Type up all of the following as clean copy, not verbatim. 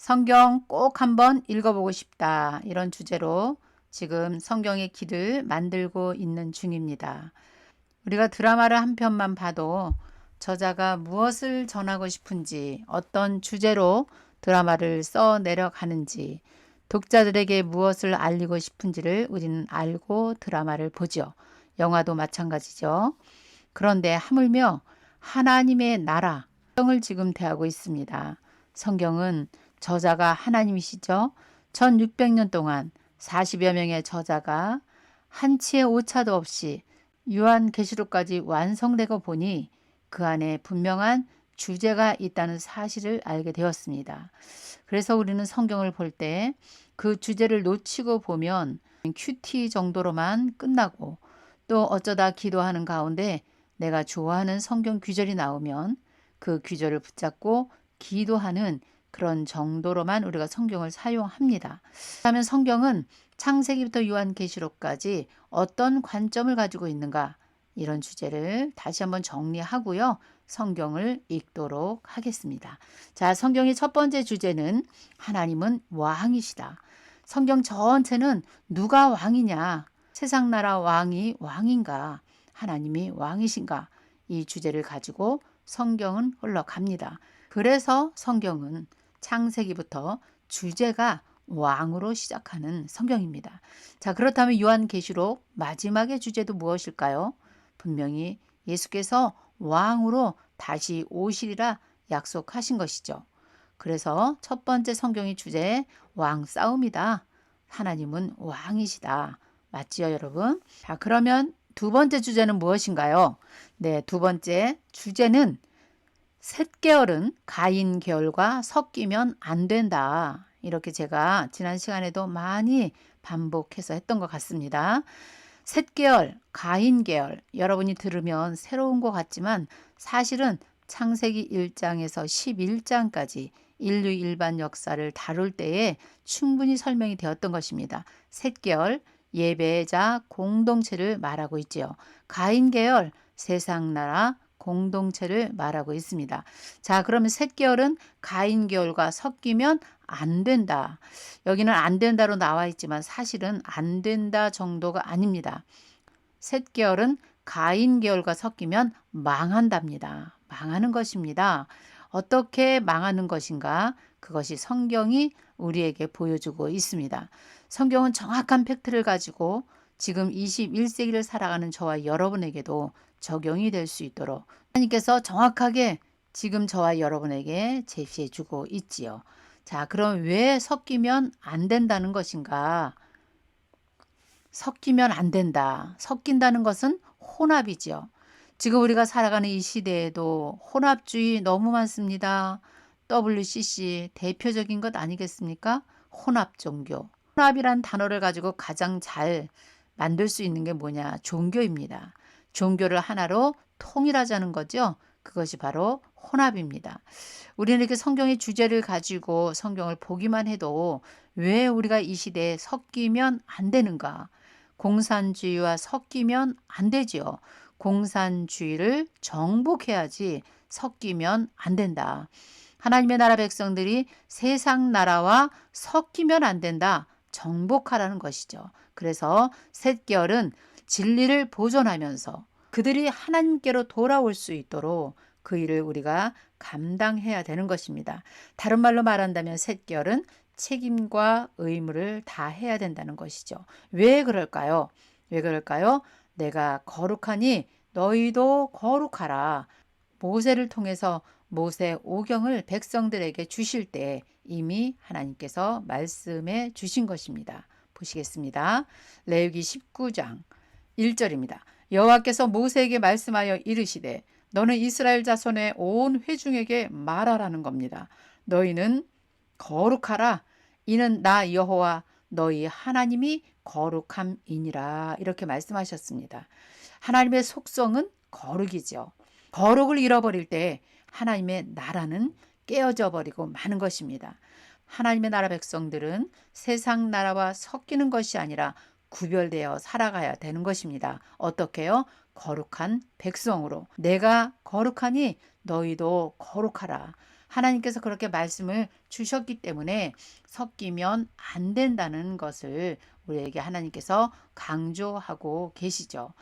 성경 꼭 한번 읽어보고 싶다. 이런 주제로 지금 성경의 길을 만들고 있는 중입니다. 우리가 드라마를 한 편만 봐도 저자가 무엇을 전하고 싶은지, 어떤 주제로 드라마를 써 내려가는지, 독자들에게 무엇을 알리고 싶은지를 우리는 알고 드라마를 보죠. 영화도 마찬가지죠. 그런데 하물며 하나님의 나라, 성경을 지금 대하고 있습니다. 성경은 저자가 하나님이시죠. 1600년 동안 40여 명의 저자가 한치의 오차도 없이 요한계시록까지 완성되고 보니 그 안에 분명한 주제가 있다는 사실을 알게 되었습니다. 그래서 우리는 성경을 볼 때 그 주제를 놓치고 보면 큐티 정도로만 끝나고 또 어쩌다 기도하는 가운데 내가 좋아하는 성경 규절이 나오면 그 규절을 붙잡고 기도하는 그런 정도로만 우리가 성경을 사용합니다. 그렇다면 성경은 창세기부터 요한계시록까지 어떤 관점을 가지고 있는가? 이런 주제를 다시 한번 정리하고요. 성경을 읽도록 하겠습니다. 자, 성경의 첫 번째 주제는 하나님은 왕이시다. 성경 전체는 누가 왕이냐? 세상 나라 왕이 왕인가? 하나님이 왕이신가? 이 주제를 가지고 성경은 흘러갑니다. 그래서 성경은 창세기부터 주제가 왕으로 시작하는 성경입니다. 자, 그렇다면 요한계시록 마지막의 주제도 무엇일까요? 분명히 예수께서 왕으로 다시 오시리라 약속하신 것이죠. 그래서 첫 번째 성경의 주제 왕 싸움이다. 하나님은 왕이시다. 맞지요, 여러분? 자, 그러면 두 번째 주제는 무엇인가요? 네, 두 번째 주제는 셋계열은 가인 계열과 섞이면 안 된다. 이렇게 제가 지난 시간에도 많이 반복해서 했던 것 같습니다. 셋계열, 가인 계열, 여러분이 들으면 새로운 것 같지만 사실은 창세기 1장에서 11장까지 인류 일반 역사를 다룰 때에 충분히 설명이 되었던 것입니다. 셋계열, 예배자 공동체를 말하고 있지요. 가인 계열, 세상 나라 공동체를 말하고 있습니다. 자, 그러면 셋계열은 가인 계열과 섞이면 안 된다. 여기는 안 된다로 나와 있지만 사실은 안 된다 정도가 아닙니다. 셋계열은 가인 계열과 섞이면 망한답니다. 망하는 것입니다. 어떻게 망하는 것인가? 그것이 성경이 우리에게 보여주고 있습니다. 성경은 정확한 팩트를 가지고 지금 21세기를 살아가는 저와 여러분에게도 적용이 될 수 있도록 하나님께서 정확하게 지금 저와 여러분에게 제시해 주고 있지요. 자, 그럼 왜 섞이면 안 된다는 것인가? 섞이면 안 된다. 섞인다는 것은 혼합이죠. 지금 우리가 살아가는 이 시대에도 혼합주의 너무 많습니다. WCC 대표적인 것 아니겠습니까? 혼합 종교. 혼합이란 단어를 가지고 가장 잘 만들 수 있는 게 뭐냐? 종교입니다. 종교를 하나로 통일하자는 거죠. 그것이 바로 혼합입니다. 우리는 이렇게 성경의 주제를 가지고 성경을 보기만 해도 왜 우리가 이 시대에 섞이면 안 되는가? 공산주의와 섞이면 안 되지요. 공산주의를 정복해야지 섞이면 안 된다. 하나님의 나라 백성들이 세상 나라와 섞이면 안 된다. 정복하라는 것이죠. 그래서 셋결은 진리를 보존하면서 그들이 하나님께로 돌아올 수 있도록 그 일을 우리가 감당해야 되는 것입니다. 다른 말로 말한다면 셋결은 책임과 의무를 다 해야 된다는 것이죠. 왜 그럴까요? 왜 그럴까요? 내가 거룩하니 너희도 거룩하라. 모세를 통해서 모세 오경을 백성들에게 주실 때 이미 하나님께서 말씀해 주신 것입니다. 보시겠습니다. 레위기 19장 1절입니다. 여호와께서 모세에게 말씀하여 이르시되 너는 이스라엘 자손의 온 회중에게 말하라는 겁니다. 너희는 거룩하라. 이는 나 여호와 너희 하나님이 거룩함이니라. 이렇게 말씀하셨습니다. 하나님의 속성은 거룩이죠. 거룩을 잃어버릴 때 하나님의 나라는 깨어져 버리고 마는 것입니다. 하나님의 나라 백성들은 세상 나라와 섞이는 것이 아니라 구별되어 살아가야 되는 것입니다. 어떻게요? 거룩한 백성으로. 내가 거룩하니 너희도 거룩하라. 하나님께서 그렇게 말씀을 주셨기 때문에 섞이면 안 된다는 것을 우리에게 하나님께서 강조하고 계시죠.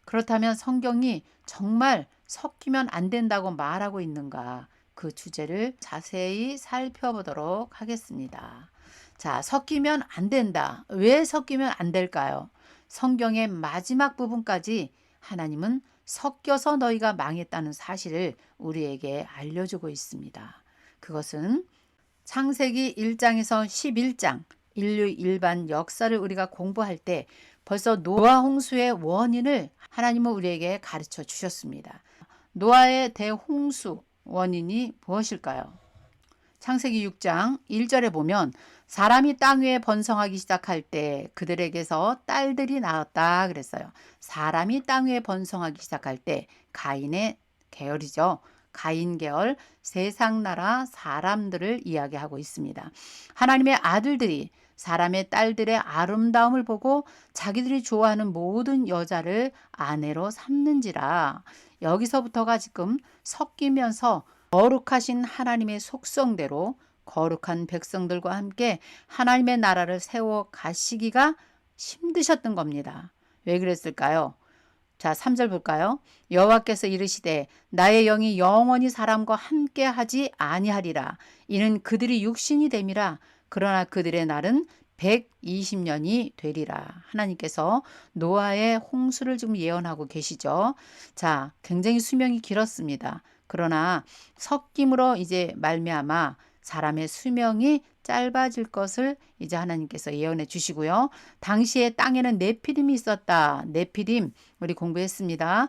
그렇다면 성경이 정말 섞이면 안 된다고 말하고 있는가? 그 주제를 자세히 살펴보도록 하겠습니다. 자, 섞이면 안 된다. 왜 섞이면 안 될까요? 성경의 마지막 부분까지 하나님은 섞여서 너희가 망했다는 사실을 우리에게 알려주고 있습니다. 그것은 창세기 1장에서 11장 인류 일반 역사를 우리가 공부할 때 벌써 노아 홍수의 원인을 하나님은 우리에게 가르쳐 주셨습니다. 노아의 대홍수 원인이 무엇일까요? 창세기 6장 1절에 보면 사람이 땅 위에 번성하기 시작할 때 그들에게서 딸들이 나왔다 그랬어요. 사람이 땅 위에 번성하기 시작할 때 가인의 계열이죠. 가인 계열 세상 나라 사람들을 이야기하고 있습니다. 하나님의 아들들이 사람의 딸들의 아름다움을 보고 자기들이 좋아하는 모든 여자를 아내로 삼는지라. 여기서부터가 지금 섞이면서 거룩하신 하나님의 속성대로 거룩한 백성들과 함께 하나님의 나라를 세워 가시기가 힘드셨던 겁니다. 왜 그랬을까요? 자, 3절 볼까요? 여호와께서 이르시되 나의 영이 영원히 사람과 함께 하지 아니하리라. 이는 그들이 육신이 됨이라. 그러나 그들의 날은 120년이 되리라. 하나님께서 노아의 홍수를 지금 예언하고 계시죠. 자, 굉장히 수명이 길었습니다. 그러나 섞임으로 이제 말미암아 사람의 수명이 짧아질 것을 이제 하나님께서 예언해 주시고요. 당시에 땅에는 네피림이 있었다. 네피림 우리 공부했습니다.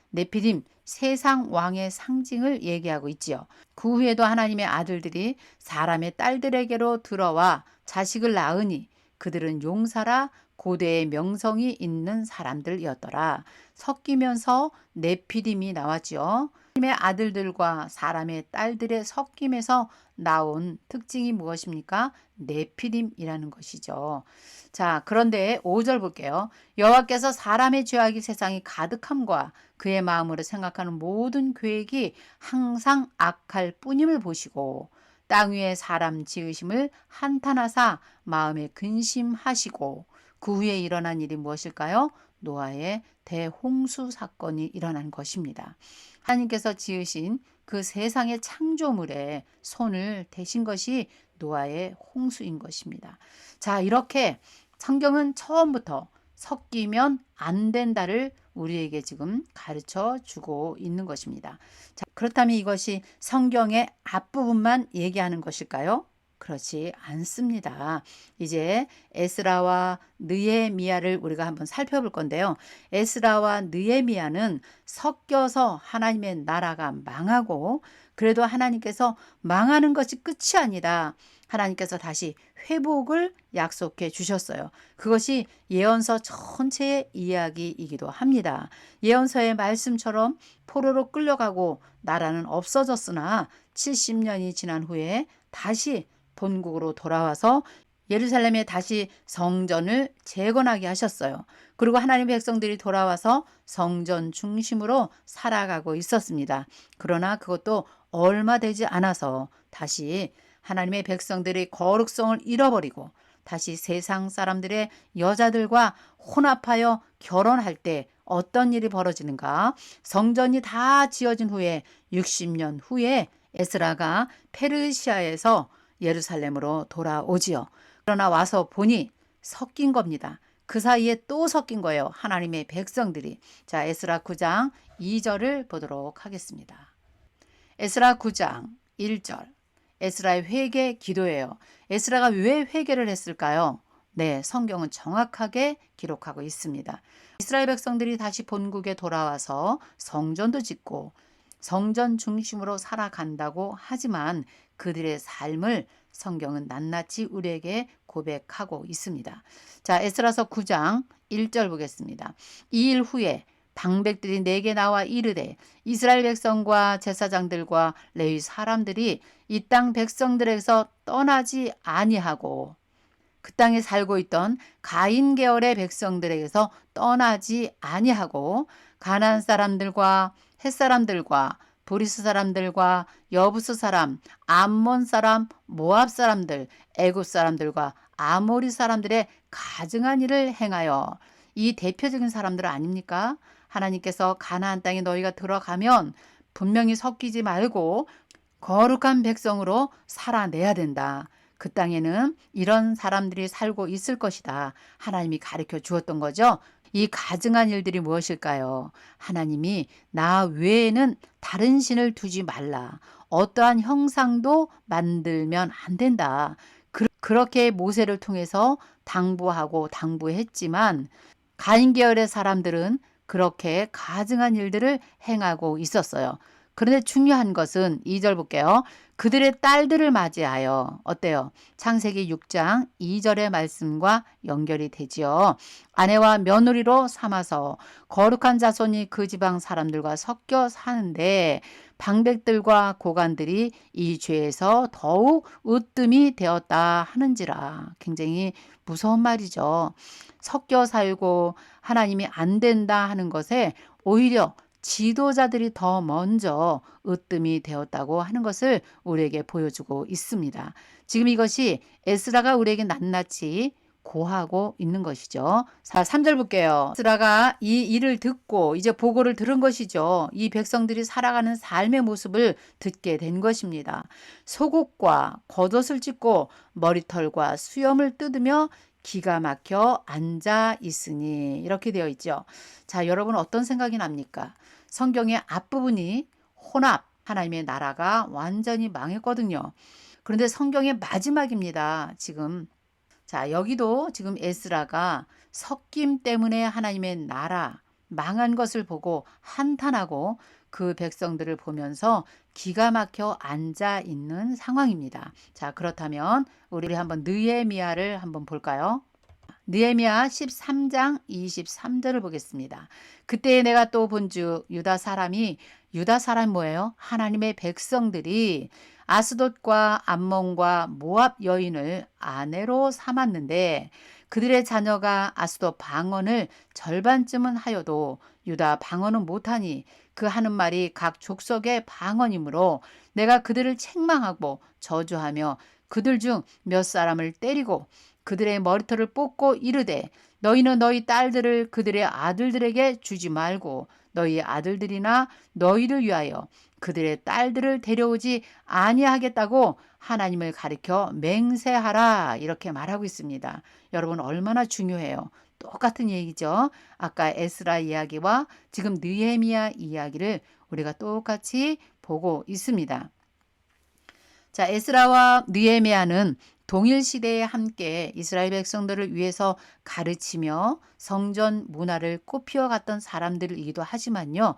네피림 세상 왕의 상징을 얘기하고 있지요. 그 후에도 하나님의 아들들이 사람의 딸들에게로 들어와 자식을 낳으니 그들은 용사라 고대의 명성이 있는 사람들이었더라. 섞이면서 네피림이 나왔지요. 하나님의 아들들과 사람의 딸들의 섞임에서 나온 특징이 무엇입니까? 네피림이라는 것이죠. 자, 그런데 5절 볼게요. 여호와께서 사람의 죄악이 세상이 가득함과 그의 마음으로 생각하는 모든 계획이 항상 악할 뿐임을 보시고 땅 위에 사람 지으심을 한탄하사 마음에 근심하시고 그 후에 일어난 일이 무엇일까요? 노아의 대홍수 사건이 일어난 것입니다. 하나님께서 지으신 그 세상의 창조물에 손을 대신 것이 노아의 홍수인 것입니다. 자, 이렇게 성경은 처음부터 섞이면 안 된다를 우리에게 지금 가르쳐 주고 있는 것입니다. 자, 그렇다면 이것이 성경의 앞부분만 얘기하는 것일까요? 그렇지 않습니다. 이제 에스라와 느헤미야를 우리가 한번 살펴볼 건데요. 에스라와 느헤미야는 섞여서 하나님의 나라가 망하고 그래도 하나님께서 망하는 것이 끝이 아니다. 하나님께서 다시 회복을 약속해 주셨어요. 그것이 예언서 전체의 이야기이기도 합니다. 예언서의 말씀처럼 포로로 끌려가고 나라는 없어졌으나 70년이 지난 후에 다시 본국으로 돌아와서 예루살렘에 다시 성전을 재건하게 하셨어요. 그리고 하나님의 백성들이 돌아와서 성전 중심으로 살아가고 있었습니다. 그러나 그것도 얼마 되지 않아서 다시 하나님의 백성들이 거룩성을 잃어버리고 다시 세상 사람들의 여자들과 혼합하여 결혼할 때 어떤 일이 벌어지는가? 성전이 다 지어진 후에 60년 후에 에스라가 페르시아에서 예루살렘으로 돌아오지요. 그러나 와서 보니 섞인 겁니다. 그 사이에 또 섞인 거예요. 하나님의 백성들이. 자, 에스라 9장 2절을 보도록 하겠습니다. 에스라 9장 1절. 에스라의 회개 기도예요. 에스라가 왜 회개를 했을까요? 네, 성경은 정확하게 기록하고 있습니다. 이스라엘 백성들이 다시 본국에 돌아와서 성전도 짓고 성전 중심으로 살아간다고 하지만 그들의 삶을 성경은 낱낱이 우리에게 고백하고 있습니다. 자, 에스라서 9장 1절 보겠습니다. 이 일 후에 방백들이 내게 나와 이르되 이스라엘 백성과 제사장들과 레위 사람들이 이 땅 백성들에게서 떠나지 아니하고 그 땅에 살고 있던 가인 계열의 백성들에게서 떠나지 아니하고 가나안 사람들과 헷 사람들과 브리스 사람들과 여부스 사람, 암몬 사람, 모압 사람들, 애굽 사람들과 아모리 사람들의 가증한 일을 행하여, 이 대표적인 사람들 아닙니까? 하나님께서 가나안 땅에 너희가 들어가면 분명히 섞이지 말고 거룩한 백성으로 살아내야 된다. 그 땅에는 이런 사람들이 살고 있을 것이다. 하나님이 가르쳐 주었던 거죠. 이 가증한 일들이 무엇일까요? 하나님이 나 외에는 다른 신을 두지 말라. 어떠한 형상도 만들면 안 된다. 그렇게 모세를 통해서 당부했지만 가인 계열의 사람들은 그렇게 가증한 일들을 행하고 있었어요. 그런데 중요한 것은 2절 볼게요. 그들의 딸들을 맞이하여, 어때요? 창세기 6장 2절의 말씀과 연결이 되지요. 아내와 며느리로 삼아서 거룩한 자손이 그 지방 사람들과 섞여 사는데 방백들과 고관들이 이 죄에서 더욱 으뜸이 되었다 하는지라. 굉장히 무서운 말이죠. 섞여 살고 하나님이 안 된다 하는 것에 오히려 지도자들이 더 먼저 으뜸이 되었다고 하는 것을 우리에게 보여주고 있습니다. 지금 이것이 에스라가 우리에게 낱낱이 고하고 있는 것이죠. 자, 3절 볼게요. 에스라가 이 일을 듣고 이제 보고를 들은 것이죠. 이 백성들이 살아가는 삶의 모습을 듣게 된 것입니다. 속옷과 겉옷을 찢고 머리털과 수염을 뜯으며 기가 막혀 앉아 있으니, 이렇게 되어 있죠. 자, 여러분 어떤 생각이 납니까? 성경의 앞부분이 혼합, 하나님의 나라가 완전히 망했거든요. 그런데 성경의 마지막입니다. 지금 자, 여기도 지금 에스라가 섞임 때문에 하나님의 나라 망한 것을 보고 한탄하고 그 백성들을 보면서 기가 막혀 앉아 있는 상황입니다. 자, 그렇다면 우리 한번 느헤미야를 한번 볼까요? 느헤미야 13장 23절을 보겠습니다. 그때 내가 또 본즉 유다 사람 뭐예요? 하나님의 백성들이 아스돗과 암몬과 모압 여인을 아내로 삼았는데 그들의 자녀가 아스돗 방언을 절반쯤은 하여도 유다 방언은 못하니 그 하는 말이 각 족속의 방언이므로 내가 그들을 책망하고 저주하며 그들 중 몇 사람을 때리고 그들의 머리털을 뽑고 이르되 너희는 너희 딸들을 그들의 아들들에게 주지 말고 너희 아들들이나 너희를 위하여 그들의 딸들을 데려오지 아니하겠다고 하나님을 가리켜 맹세하라, 이렇게 말하고 있습니다. 여러분 얼마나 중요해요. 똑같은 얘기죠. 아까 에스라 이야기와 지금 느헤미야 이야기를 우리가 똑같이 보고 있습니다. 자, 에스라와 느헤미야는 동일 시대에 함께 이스라엘 백성들을 위해서 가르치며 성전 문화를 꽃피워 갔던 사람들이기도 하지만요.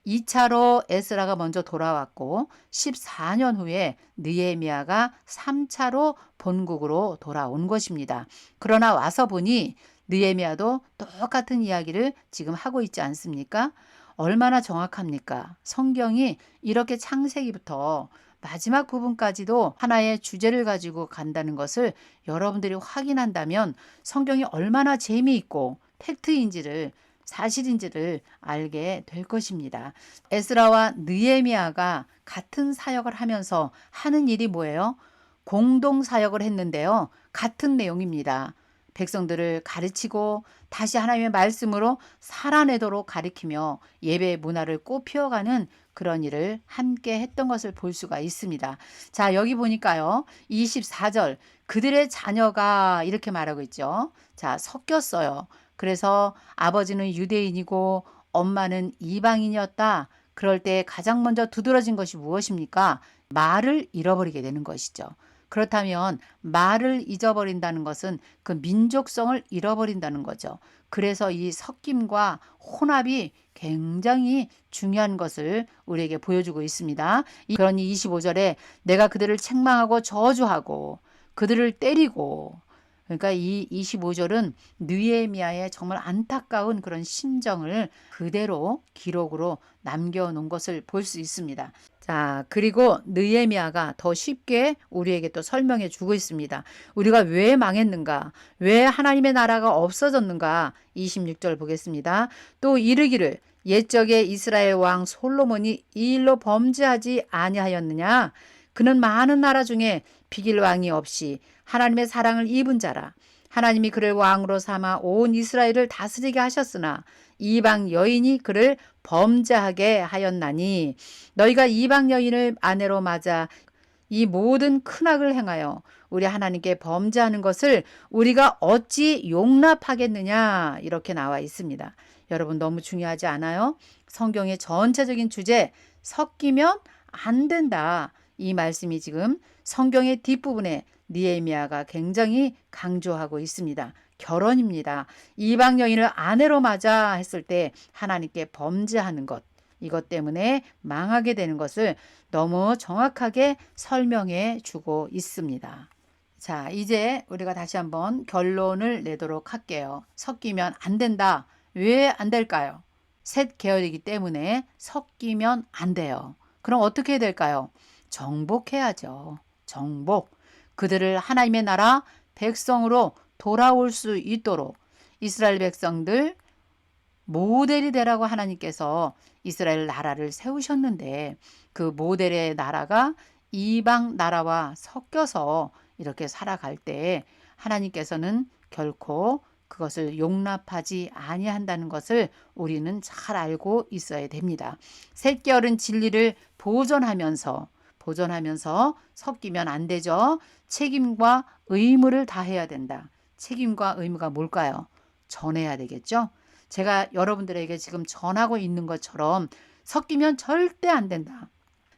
2차로 에스라가 먼저 돌아왔고 14년 후에 느헤미야가 3차로 본국으로 돌아온 것입니다. 그러나 와서 보니 느헤미야도 똑같은 이야기를 지금 하고 있지 않습니까? 얼마나 정확합니까? 성경이 이렇게 창세기부터 마지막 부분까지도 하나의 주제를 가지고 간다는 것을 여러분들이 확인한다면 성경이 얼마나 재미있고 팩트인지를, 사실인지를 알게 될 것입니다. 에스라와 느헤미야가 같은 사역을 하면서 하는 일이 뭐예요? 공동 사역을 했는데요. 같은 내용입니다. 백성들을 가르치고 다시 하나님의 말씀으로 살아내도록 가르치며 예배 문화를 꽃피워가는 그런 일을 함께 했던 것을 볼 수가 있습니다. 자, 여기 보니까요. 24절 그들의 자녀가 이렇게 말하고 있죠. 자, 섞였어요. 그래서 아버지는 유대인이고 엄마는 이방인이었다. 그럴 때 가장 먼저 두드러진 것이 무엇입니까? 말을 잃어버리게 되는 것이죠. 그렇다면 말을 잊어버린다는 것은 그 민족성을 잃어버린다는 거죠. 그래서 이 섞임과 혼합이 굉장히 중요한 것을 우리에게 보여주고 있습니다. 그러니 25절에 내가 그들을 책망하고 저주하고 그들을 때리고, 그러니까 이 25절은 느헤미야의 정말 안타까운 그런 심정을 그대로 기록으로 남겨놓은 것을 볼 수 있습니다. 자, 그리고 느헤미야가 더 쉽게 우리에게 또 설명해 주고 있습니다. 우리가 왜 망했는가? 왜 하나님의 나라가 없어졌는가? 26절 보겠습니다. 또 이르기를 옛적에 이스라엘 왕 솔로몬이 이 일로 범죄하지 아니하였느냐? 그는 많은 나라 중에 비길 왕이 없이 하나님의 사랑을 입은 자라. 하나님이 그를 왕으로 삼아 온 이스라엘을 다스리게 하셨으나 이방 여인이 그를 범죄하게 하였나니 너희가 이방 여인을 아내로 맞아 이 모든 큰 악을 행하여 우리 하나님께 범죄하는 것을 우리가 어찌 용납하겠느냐 이렇게 나와 있습니다. 여러분 너무 중요하지 않아요? 성경의 전체적인 주제 섞이면 안 된다. 이 말씀이 지금 성경의 뒷부분에 느헤미야가 굉장히 강조하고 있습니다. 결혼입니다. 이방 여인을 아내로 맞아 했을 때 하나님께 범죄하는 것. 이것 때문에 망하게 되는 것을 너무 정확하게 설명해 주고 있습니다. 자, 이제 우리가 다시 한번 결론을 내도록 할게요. 섞이면 안 된다. 왜 안 될까요? 셋 계열이기 때문에 섞이면 안 돼요. 그럼 어떻게 해야 될까요? 정복해야죠. 정복. 그들을 하나님의 나라 백성으로 돌아올 수 있도록 이스라엘 백성들 모델이 되라고 하나님께서 이스라엘 나라를 세우셨는데 그 모델의 나라가 이방 나라와 섞여서 이렇게 살아갈 때 하나님께서는 결코 그것을 용납하지 아니한다는 것을 우리는 잘 알고 있어야 됩니다. 셋결은 진리를 보존하면서 섞이면 안 되죠. 책임과 의무를 다해야 된다. 책임과 의무가 뭘까요? 전해야 되겠죠. 제가 여러분들에게 지금 전하고 있는 것처럼 섞이면 절대 안 된다.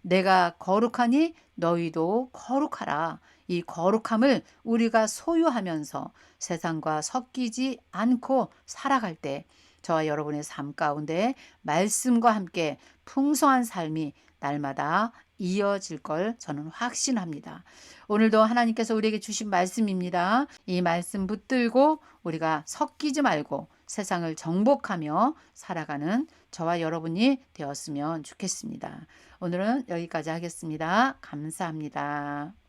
내가 거룩하니 너희도 거룩하라. 이 거룩함을 우리가 소유하면서 세상과 섞이지 않고 살아갈 때 저와 여러분의 삶 가운데 말씀과 함께 풍성한 삶이 날마다 이어질 걸 저는 확신합니다. 오늘도 하나님께서 우리에게 주신 말씀입니다. 이 말씀 붙들고 우리가 섞이지 말고 세상을 정복하며 살아가는 저와 여러분이 되었으면 좋겠습니다. 오늘은 여기까지 하겠습니다. 감사합니다.